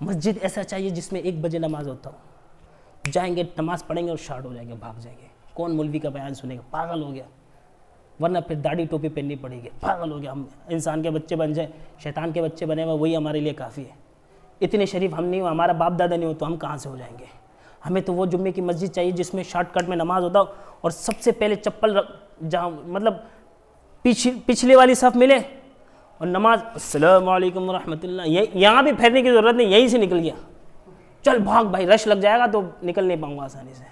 مسجد ایسا چاہیے جس میں 1 بجے نماز ہوتا ہو، جائیں گے نماز پڑھیں گے اور شارٹ ہو جائیں گے، بھاگ جائیں گے، کون مولوی کا بیان سنے گا، پاگل ہو گیا، ورنہ پھر داڑھی ٹوپی پہننی پڑے گی، پاگل ہو گیا، ہم انسان کے بچے بن جائیں، شیطان کے بچے بنے ہوئے وہی ہمارے لیے کافی ہے، اتنے شریف ہم نہیں ہو، ہمارا باپ دادا نہیں ہو تو ہم کہاں سے ہو جائیں گے؟ ہمیں تو وہ جمعے کی مسجد چاہیے جس میں شارٹ کٹ میں نماز ہوتا ہو، اور سب سے پہلے چپل جہاں مطلب پچھلے والی صف ملے اور نماز السلام علیکم ورحمۃ اللہ، یہاں بھی پھیرنے کی ضرورت نہیں، یہیں سے نکل گیا، چل بھاگ بھائی، رش لگ جائے گا تو نکل نہیں پاؤں گا آسانی سے،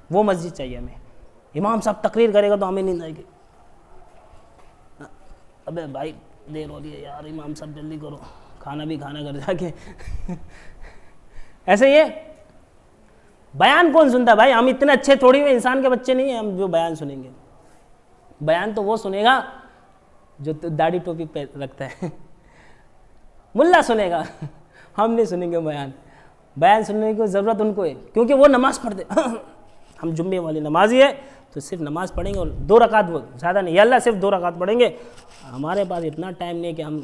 وہ مسجد چاہیے ہمیں۔ امام صاحب تقریر کرے گا تو ہمیں نیند آئے گی، ابے بھائی دیر ہو رہی ہے یار، امام صاحب جلدی کرو، کھانا بھی کھانا گھر جا کے ایسے ہی ہے۔ بیان کون سنتا ہے بھائی؟ ہم اتنے اچھے تھوڑی ہوئے انسان کے بچے نہیں ہیں ہم جو بیان سنیں گے، بیان تو وہ سنے گا جو داڑھی ٹوپی پہ رکھتا ہے، ملا سنے گا، ہم نہیں سنیں گے بیان۔ بیان سننے کی ضرورت ان کو ہے کیونکہ وہ نماز پڑھتے ہم جمعے والی نمازی ہے تو صرف نماز پڑھیں گے اور 2 رکعت، وہ زیادہ نہیں، یا اللہ صرف 2 رکعت پڑھیں گے۔ ہمارے پاس اتنا ٹائم نہیں کہ ہم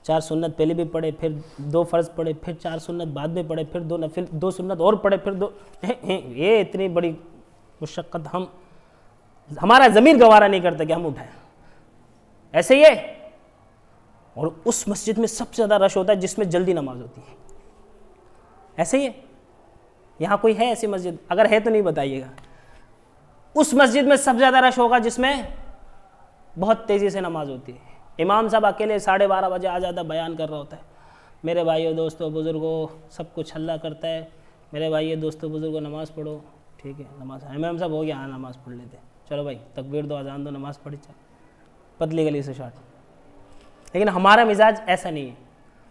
4 سنت پہلے بھی پڑھے، پھر 2 فرض پڑھے، پھر 4 سنت بعد میں پڑھے، پھر 2 نفل، 2 سنت اور پڑھے، پھر 2 یہ اتنی بڑی مشقت ہمارا ضمیر گوارا نہیں کرتا کہ ہم اٹھائیں، ایسے ہی ہے۔ اور اس مسجد میں سب سے زیادہ رش ہوتا ہے جس میں جلدی نماز ہوتی ہے، ایسے ہی ہے۔ یہاں کوئی ہے ایسی مسجد؟ اگر ہے تو نہیں بتائیے گا۔ اس مسجد میں سب سے زیادہ رش ہوگا جس میں بہت تیزی سے نماز ہوتی ہے، امام صاحب اکیلے 12:30 بجے آ جاتا ہے، بیان کر رہا ہوتا ہے، میرے بھائیو دوستو بزرگوں، سب کچھ اللہ کرتا ہے، میرے بھائیو دوستو بزرگوں نماز پڑھو، ٹھیک ہے نماز، امام صاحب ہو گیا، ہاں نماز پڑھ لیتے، چلو بھائی تکبیر دو، اذان دو، نماز پڑھی، چل پتلی گلی سے شارٹ۔ لیکن ہمارا مزاج ایسا نہیں ہے،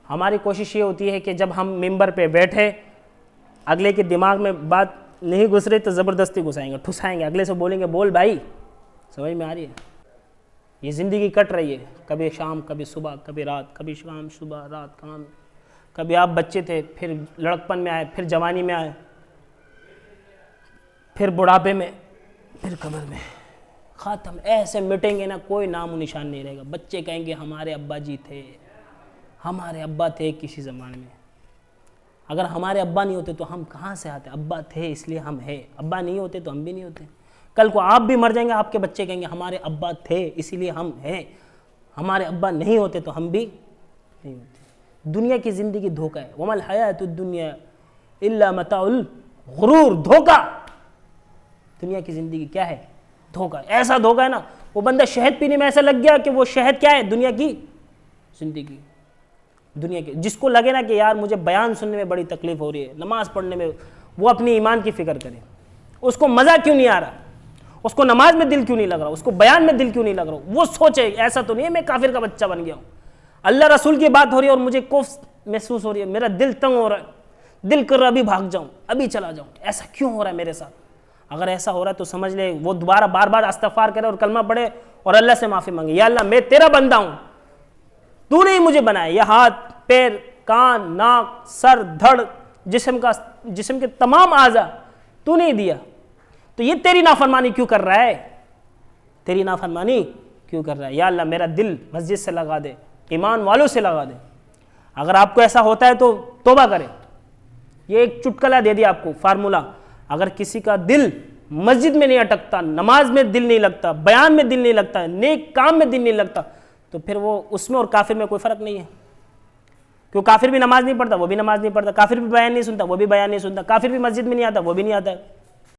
ہماری کوشش یہ ہوتی ہے کہ جب ہم ممبر پہ بیٹھے، اگلے کے دماغ میں بات نہیں گھس رہی تو زبردستی گھسائیں گے، ٹھسائیں گے، اگلے سے بولیں گے بول بھائی، سمجھ میں آ رہی ہے؟ یہ زندگی کٹ رہی ہے، کبھی شام، کبھی صبح، کبھی رات، کبھی شام صبح رات کام، کبھی آپ بچے تھے، پھر لڑکپن میں آئے، پھر جوانی میں آئے، پھر بڑھاپے میں، پھر قبر میں، ختم، ایسے مٹیں گے نا، کوئی نام و نشان نہیں رہے گا۔ بچے کہیں گے ہمارے ابا جی تھے، ہمارے ابا تھے کسی زمانے میں، اگر ہمارے ابا نہیں ہوتے تو ہم کہاں سے آتے؟ ابا تھے اس لیے ہم ہیں، ابا نہیں ہوتے تو ہم بھی نہیں ہوتے۔ کل کو آپ بھی مر جائیں گے، آپ کے بچے کہیں گے ہمارے ابا تھے اسی لیے ہم ہیں، ہمارے ابا نہیں ہوتے تو ہم بھی نہیں ہوتے۔ دنیا کی زندگی دھوکہ ہے، وَمَا الْحَيَاةُ الدُّنْيَا إِلَّا مَتَاعُ الْغُرُورِ، دھوکہ۔ دنیا کی زندگی کیا ہے؟ دھوکہ، ایسا دھوکہ ہے نا، وہ بندہ شہد پینے میں ایسا لگ گیا کہ وہ شہد کیا ہے؟ دنیا کی زندگی، دنیا کے، جس کو لگے نا کہ یار مجھے بیان سننے میں بڑی تکلیف ہو رہی ہے، نماز پڑھنے میں، وہ اپنی ایمان کی فکر کرے، اس کو مزہ کیوں نہیں آ رہا، اس کو نماز میں دل کیوں نہیں لگ رہا، اس کو بیان میں دل کیوں نہیں لگ رہا، وہ سوچے ایسا تو نہیں ہے میں کافر کا بچہ بن گیا ہوں، اللہ رسول کی بات ہو رہی ہے اور مجھے کوف محسوس ہو رہی ہے، میرا دل تنگ ہو رہا ہے، دل کر رہا ابھی بھاگ جاؤں، ابھی چلا جاؤں، ایسا کیوں ہو رہا ہے میرے ساتھ؟ اگر ایسا ہو رہا ہے تو سمجھ لے وہ دوبارہ بار بار استغفار کرے اور کلمہ پڑھے اور اللہ سے معافی مانگے، یا اللہ میں تیرا بندہ ہوں، تو نے مجھے بنایا، یہ ہاتھ، پیر، کان، ناک، سر، دھڑ، جسم کے تمام اعضاء تو نہیں دیا، تو یہ تیری نافرمانی کیوں کر رہا ہے؟ تیری نافرمانی کیوں کر رہا ہے؟ یا اللہ میرا دل مسجد سے لگا دے، ایمان والوں سے لگا دے۔ اگر آپ کو ایسا ہوتا ہے تو توبہ کرے، یہ ایک چٹکلا دے دیا آپ کو فارمولہ، اگر کسی کا دل مسجد میں نہیں اٹکتا، نماز میں دل نہیں لگتا، بیان میں دل نہیں لگتا، نیک کام میں دل نہیں لگتا، تو پھر وہ اس میں اور کافر میں کوئی فرق نہیں ہے، کیوں کافر بھی نماز نہیں پڑھتا وہ بھی نماز نہیں پڑھتا، کافر بھی بیان نہیں سنتا وہ بھی بیان نہیں سنتا، کافر بھی مسجد میں نہیں آتا وہ بھی نہیں آتا ہے۔